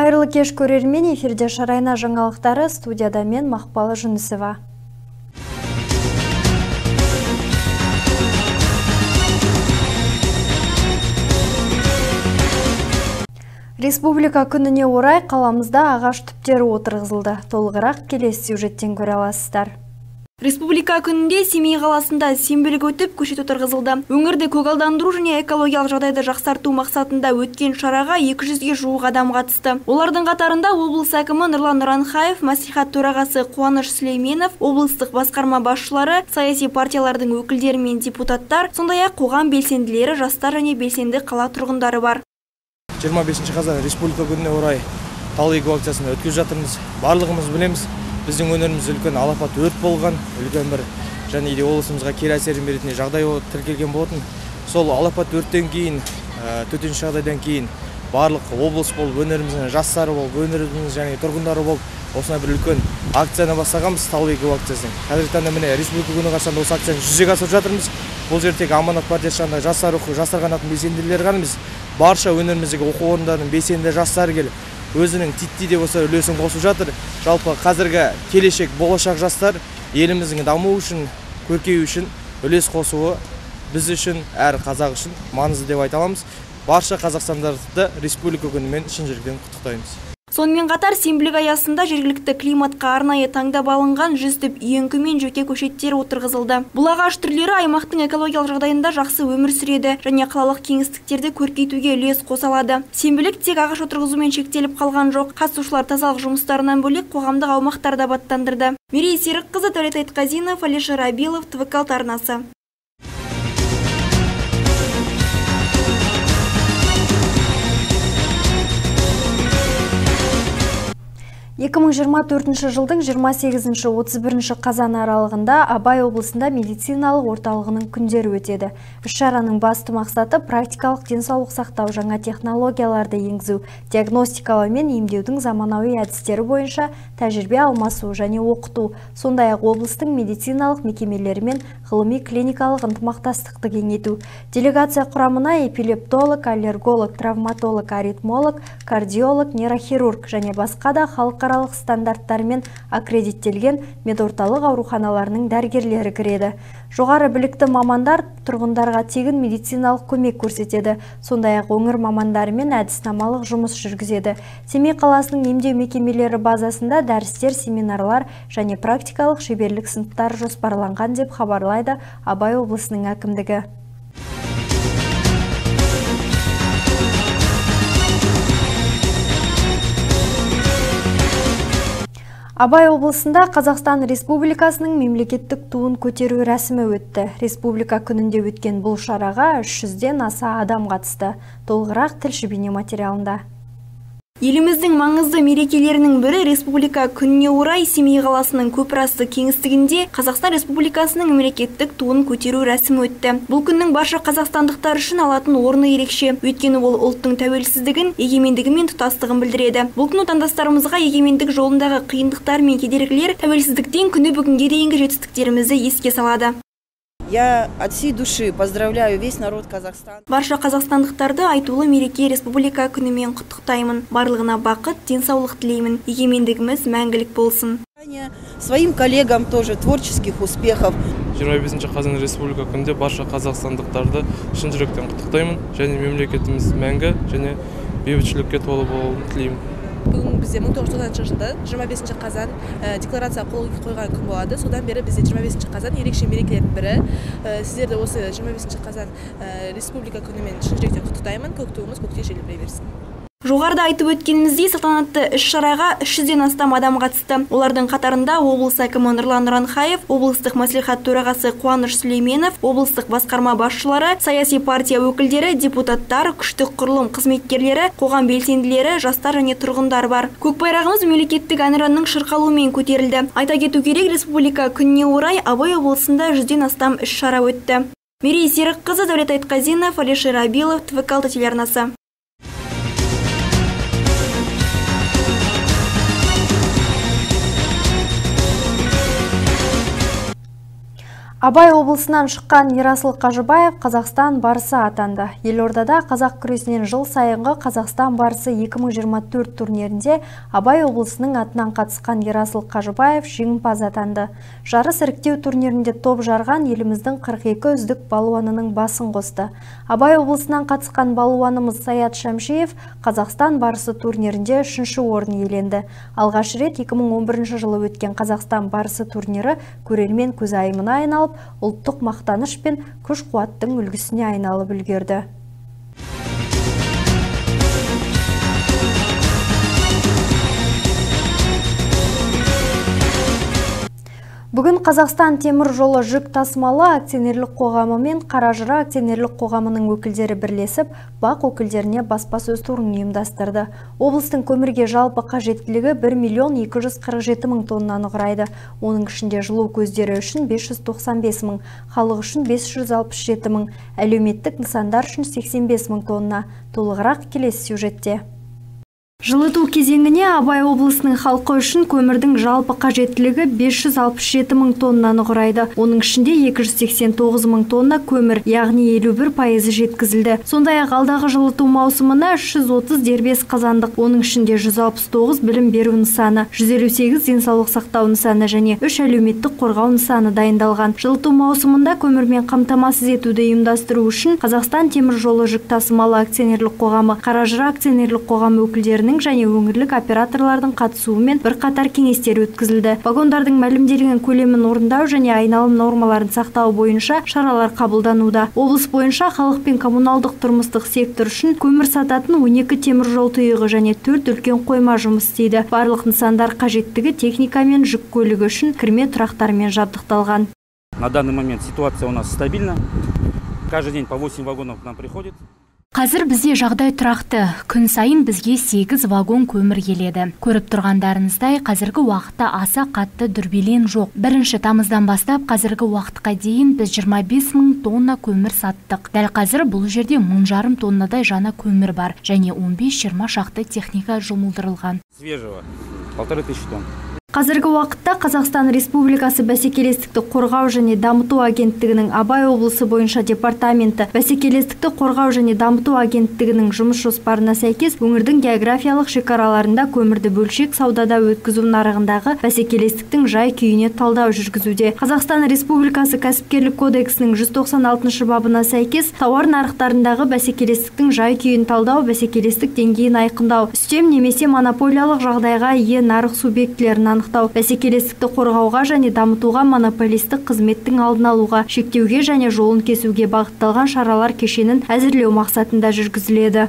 Қайырлы кеш көрермен, эфирде Шарайна жаңалықтары, студияда мен Мақпалы Жүнісова. Республика күніне орай қаламызда ағаш түптері отырғызылды. Толығырақ келесі сюжеттен көре аласыздар. Республика күнінде Семей қаласында сенбілік өтіп, көшет отырғызылды. Өңірде көгалдандыру және экологиялық жағдайды жақсарту мақсатында өткен шараға 200-ге жуық адам қатысты. Олардың қатарында облыс әкімі Нұрлан Нұранхаев, мәслихат төрағасы Қуаныш Сүлейменов, облыстық басқарма басшылары, саяси партиялардың өкілдері мен депутаттар, сондай-ақ қоғам белсенділері, жастар және белсенді қала тұрғындары бар. 25 қазан республика күніне орай тал егу акциясын өткізіп жатырмыз. Барлығымыз білеміз, біздің өңірімізде үлкен алапат өрт болған, үлкен бір және де облысымызға кері әсерін беретін жағдай тіркелген болатын. Сол алапат өрттен кейін, төтенше жағдайдан кейін барлық облыс болып, өңіріміздің жастары болып, өңіріміздің және тұрғындары болып, осындай бір үлкен акцияны бастағанбыз, тал егу акциясын. Қазіргі таңда міне республика күні қарсаңында осы акцияны жүзеге асырып жатырмыз. Бұл жерде тек Аманат партиясы жанындағы жастар қанатының белсенділері ғана емес, барша өңіріміздегі оқу орындарының белсенді жастары келіп, өзінің титтей де болса үлесін қосып жатыр. Жалпы қазіргі келешек болашақ жастар еліміздің дамуы үшін, көркеюі үшін үлес қосуы біз үшін, әр қазақ үшін маңызды деп айта аламыз. Барша қазақстандықтарды республика күнімен шын жүректен құттықтаймыз. Сонымен қатар сенбілік аясында жергілікті климатқа арнайы таңдап алынған 100 түп үйеңкі мен жөке көшеттер отырғызылды. Бұл ағаш түрлері аймақтың экологиялық жағдайында жақсы өмір сүреді және қалалық кеңістіктерді көркейтуге үлес қоса алады. Сенбілік тек ағаш отырғызумен шектеліп қалған жоқ. Қатысушылар тазалық жұмыстарынан бөлек қоғамдық аумақтарды абаттандырды. Мерей Серікқызы, Дәулет Айтқазинов, Алишер Абилов, ТВК арнасы. 2024 жылдың 28-31 қазан аралығында Абай облысында медициналық орталығының күндері өтеді. Іс-шараның басты мақсаты практикалық денсаулық сақтау, жаңа технологияларды енгізу, диагностикалау мен емдеудің заманауи әдістері бойынша тәжірибе алмасу және оқыту, сондай-ақ облыстың медициналық мекемелерімен ғылыми клиникалық ынтымақтастықты кеңейту. Делегация құрамына эпилептолог, аллерголог, травматолог, аритмолог, кардиолог, нейрохирург және басқа да халықаралық стандарттармен аккредиттелген медорталық ауруханаларының дәрігерлері кіреді. Жоғары білікті мамандар тұрғындарға тегін медициналық көмек көрсетеді. Сондай-ақ өңір мамандарымен әдіснамалық жұмыс жүргізеді. Семей қаласының емдеу мекемелері базасында дәрістер, семинарлар және практикалық шеберлік сыныптары жоспарланған деп хабарлайды Абай облысының әкімдігі. Абай облысында Қазақстан Республикасының мемлекеттік туын көтеру рәсімі өтті. Республика күнінде өткен бұл шараға 300-ден аса адам қатысты. Толығырақ тілші бейнематериалында. Еліміздің маңызды мерекелерінің бірі республика күніне орай Семей қаласының Көпірасты кеңістігінде Қазақстан Республикасының мемлекеттік туын көтеру рәсімі өтті. Бұл күннің барша қазақстандықтар үшін алатын орны ерекше, өйткені ол ұлттың тәуелсіздігін, егемендігі мен тұтастығын білдіреді. Бұл күн отандастарымызға егемендік жолындағы қиындықтар мен кедергілер тәуелсіздіктен күні бүгінге дейінгі жетістіктерімізді еске салады. Я от всей души поздравляю весь народ Казахстана. Барша қазақстандықтарды айтулы мереке республика күнімен құттықтаймын. Барлығына бақыт, денсаулық тілеймін. Егемендігіміз мәңгілік болсын. Своим коллегам тоже творческих успехов. 25 қазан республика күнінде барша қазақстандықтарды шын жүректен құттықтаймын. Және мемлекетіміз мәңгі және бейбітшілікке толы болуын тілеймін. Бүгін бізде 1990 жылда 25 қазан декларация қол қойған күн болады. Содан бері бізде 25 қазан ерекше мерекелердің бірі. Сіздерді осы 25 қазан республика күнімен шын жүректен құттықтаймын. Көк туымыз көкте желбірей берсін. Жоғарыда айтып өткеніміздей салтанатты іс-шараға 300-ден астам адам қатысты. Олардың қатарында облыс әкімі Нұрлан Нұранхаев, облыстық мәслихат төрағасы Қуаныш Сүлейменов, облыстық басқарма басшылары, саяси партия өкілдері, депутаттар, күштік құрылым қызметкерлері, қоғам белсенділері, жастар және тұрғындар бар. Көк байрағымыз мемлекеттік әнұранның шырқалуымен көтерілді. Айта кету керек, республика күніне орай Абай облысында 100-ден астам іс-шара өтті. Мерей Серікқызы, Дәулет Айтқазинов, Алишер Абилов, ТВК телеарнасы. Абай облысынан шыққан Ерасыл Қажыбаев Қазақстан барысы атанды. Елордада қазақ күресінен жыл сайынғы Қазақстан барысы 2024 турнирінде Абай облысының атынан қатысқан Ерасыл Қажыбаев жеңімпаз атанды. Жарыс іріктеу турнирінде топ жарған еліміздің 42 үздік балуанының басын қосты. Абай облысынан қатысқан балуанымыз Саят Шамшиев Қазақстан барысы турнирінде 3-ші орын иеленді. Алғаш рет 2011 жылы өткен Қазақстан барысы турнирі көрермен көзайымына айналып, ұлттық мақтаныш пен күш-қуаттың үлгісіне айналып үлгерді. Бүгін Қазақстан темір жолы жүк тасымалы акционерлік қоғамы мен Қаражыра акционерлік қоғамының өкілдері бірлесіп, бақ өкілдеріне баспасөз турын ұйымдастырды. Облыстың көмірге жалпы қажеттілігі 1.247.000 тоннаны құрайды. Оның ішінде жылу көздері үшін 595.000, халық үшін 567.000, әлеуметтік нысандар үшін 85.000 тонна. Толығырақ келесі сюжетте. Жылыту кезеңіне Абай облысының халқы үшін көмірдің жалпы қажеттілігі 567.000 тоннаны құрайды. Оның ішінде 289.000 тонна көмір, яғни 51% жеткізілді. Сондай-ақ алдағы жылыту маусымына 330 дербес қазандық, оның ішінде 169 білім беру нысаны, 158 денсаулық сақтау нысаны және 3 әлеуметтік қорғау нысаны дайындалған. Жылыту маусымында көмірмен қамтамасыз етуді ұйымдастыру үшін Қазақстан темір жолы жүк тасымалы акционерлік қоғамы, Қаражыра акционерлік қоғамы өкілдерінің және өңірлік операторлардың қатысуымен бірқатар кеңестер өткізілді. Вагондардың мәлімделген көлемін орындау және айналым нормаларын сақтау бойынша шаралар қабылдануда. Облыс бойынша халық пен коммуналдық тұрмыстық сектор үшін көмір сататын 12 темір жол тұйығы және 4 үлкен қойма жұмыс істейді. Барлық нысандар қажеттігі техника мен жүк көлігі үшін кірме тұрақтармен жабдықталған. На данный момент ситуация у нас стабильна. Каждый день по 8 вагонов к нам приходит. Қазір бізде жағдай тұрақты. Күн сайын бізге 8 вагон көмір келеді. Көріп тұрғандарыңыздай, қазіргі уақытта аса қатты дүрбелең жоқ. 1 тамыздан бастап қазіргі уақытқа дейін біз 25.000 тонна көмір саттық. Дәл қазір бұл жерде 1,5 тоннадай жаңа көмір бар және 15-20 шақты техника жұмылдырылған. Свежего 1500 тонн. Қазіргі уақытта Қазақстан Республикасы бәсекелестікті қорғау және дамыту агенттігінің Абай облысы бойынша департаменті бәсекелестікті қорғау және дамыту агенттігінің жұмыс жоспарына сәйкес өңірдің географиялық шекараларында көмірді бөлшек саудада өткізу нарығындағы бәсекелестіктің жай күйіне талдау жүргізуде. Қазақстан Республикасы кәсіпкерлік кодексінің 196 бабына сәйкес тауар нарықтарындағы бәсекелестіктің жай күйін талдау, бәсекелестік деңгейін айқындау, үстем немесе монополиялық жағдайға ие нарық субъектілерін бәсекелестікті қорғауға және дамытуға монополистік қызметтің алдын алуға, шектеуге және жолын кесуге бағытталған шаралар кешенін әзірлеу мақсатында жүргізіледі.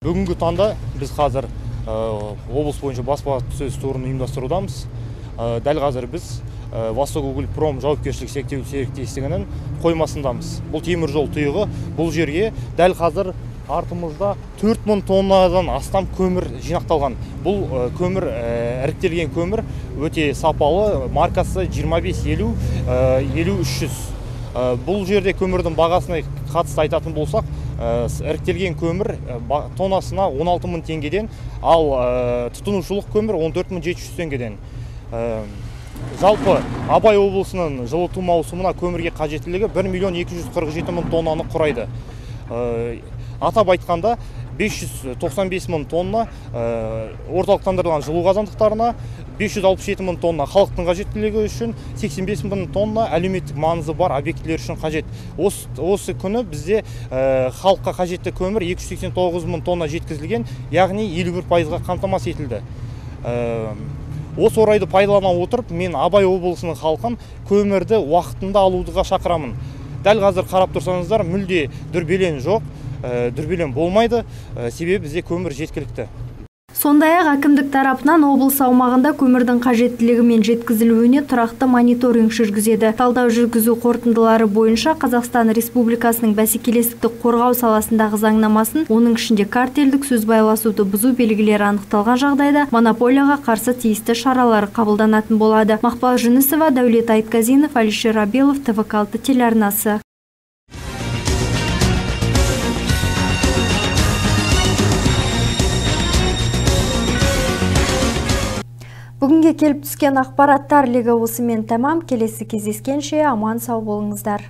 Бүгінгі таңда біз қазір облыс бойынша баспасөз турын ұйымдастырудамыз. Дәл қазір біз Восток-Угольпром жауапкершілік шектеулі серіктестігінің қоймасындамыз. Бұл темір жол тұйығы, бұл жерге дәл қазір артымызда 4000 тоннадан астам көмір жинақталған. Бұл көмір, іріктелген көмір өте сапалы, маркасы 25-50, 50-300. Бұл жерде көмірдің бағасына қатысты айтатын болсақ, іріктелген көмір тоннасына 16.000 теңгеден, ал тұтынушылық көмір 14.700 теңгеден. Жалпы Абай облысының жылыту маусымына көмірге қажеттілігі 1.247.000 тоннаны құрайды. Атап айтқанда 595.000 тонна орталықтандырылған жылу қазандықтарына, 567.000 тонна халықтың қажеттілігі үшін, 85.000 тонна әлеуметтік маңызы бар объектілер үшін қажет. Осы күні бізде халыққа қажетті көмір 289.000 тонна жеткізілген, яғни 51%-ға қамтамасыз етілді. Осы орайды пайдалана отырып, мен Абай облысының халқын көмірді уақытында алуға шақырамын. Дәл қазір қарап тұрсаңыздар, мүлде дүрбелең жоқ. Дүрбелең болмайды, себебі бізде көмір жеткілікті. Сондай-ақ әкімдік тарапынан облыс аумағында көмірдің қажеттілігі мен жеткізілуіне тұрақты мониторинг жүргізеді. Талдау жүргізу қорытындылары бойынша Қазақстан Республикасының бәсекелестікті қорғау саласындағы заңнамасын, оның ішінде картельдік сөз байласуды бұзу белгілері анықталған жағдайда монополияға қарсы тиісті шаралар қабылданатын болады. Мақпал Жүнісова, Дәулет Айтказинов, Алишер Абелов, ТВ-6 телеарнасы. Бүгінге келіп түскен ақпараттар легі осымен тамам. Келесі кездескенше аман сау болыңыздар.